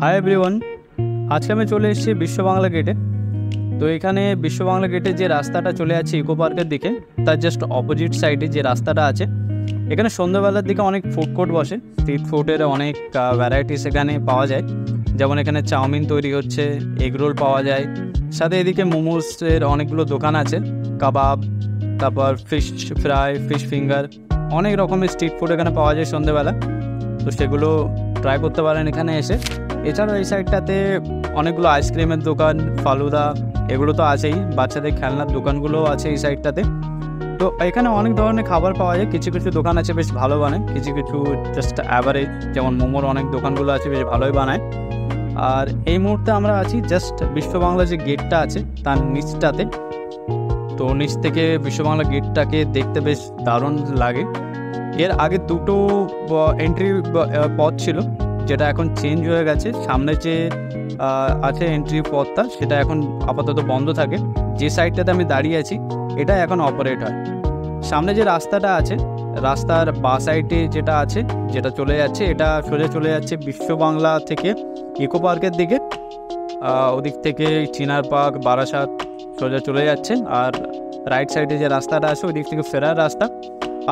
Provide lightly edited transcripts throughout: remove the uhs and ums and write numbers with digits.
Hi everyone, আজকে আমি চলে এসেছি বিশ্ব বাংলা গেটে। তো এখানে বিশ্ব বাংলা গেটে যে রাস্তাটা চলে যাচ্ছে ইকো পার্কের দিকে, তার জাস্ট অপোজিট সাইডে যে রাস্তাটা আছে, এখানে সন্ধ্যাবেলার দিকে অনেক ফুড কোর্ট বসে। স্ট্রিট ফুডের অনেক ভ্যারাইটিস এখানে পাওয়া যায়। যেমন এখানে চাউমিন তৈরি হচ্ছে, এগরোল পাওয়া যায়, সাথে এদিকে মোমোসের অনেকগুলো দোকান আছে, কাবাব, তারপর ফিশ ফ্রাই, ফিশ ফিঙ্গার, অনেক রকমের স্ট্রিট ফুড এখানে পাওয়া যায় সন্ধ্যেবেলা। তো সেগুলো ট্রাই করতে পারেন এখানে এসে। এছাড়াও এই সাইডটাতে অনেকগুলো আইসক্রিমের দোকান, ফালুদা, এগুলো তো আছেই, বাচ্চাদের খেলনার দোকানগুলোও আছে এই সাইডটাতে। তো এখানে অনেক ধরনের খাবার পাওয়া যায়। কিছু কিছু দোকান আছে বেশ ভালো বানায়, কিছু কিছু জাস্ট অ্যাভারেজ। যেমন মোমোর অনেক দোকানগুলো আছে বেশ ভালোই বানায়। আর এই মুহূর্তে আমরা আছি জাস্ট বিশ্ব বাংলা যে গেটটা আছে তার নিচটাতে। তো নিচ থেকে বিশ্ব বাংলা গেটটাকে দেখতে বেশ দারুণ লাগে। এর আগে দুটো এন্ট্রি পথ ছিল, যেটা এখন চেঞ্জ হয়ে গেছে। সামনে যে আছে এন্ট্রি পথটা, সেটা এখন আপাতত বন্ধ থাকে। যে সাইডটাতে আমি দাঁড়িয়ে আছি এটা এখন অপারেট হয়। সামনে যে রাস্তাটা আছে, রাস্তার বাঁ সাইডে যেটা আছে, যেটা চলে যাচ্ছে, এটা সোজা চলে যাচ্ছে বিশ্ব বাংলা থেকে ইকো পার্কের দিকে। ওদিক থেকে চিনার পার্ক, বারাসাত সোজা চলে যাচ্ছে। আর রাইট সাইডে যে রাস্তাটা আছে ওই দিক থেকে ফেরার রাস্তা।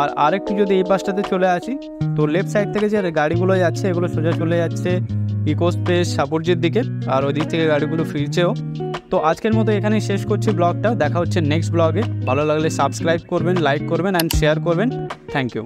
আর আরেকটু যদি এই পাশটাতে চলে আসি, তো লেফট সাইড থেকে যে গাড়িগুলো যাচ্ছে এগুলো সোজা চলে যাচ্ছে ইকো স্পেস সাপুরজির দিকে, আর ওই দিক থেকে গাড়িগুলো ফিরছেও। তো আজকের মতো এখানেই শেষ করছি ব্লগটা। দেখা হচ্ছে নেক্সট ব্লগে। ভালো লাগলে সাবস্ক্রাইব করবেন, লাইক করবেন অ্যান্ড শেয়ার করবেন। Thank you.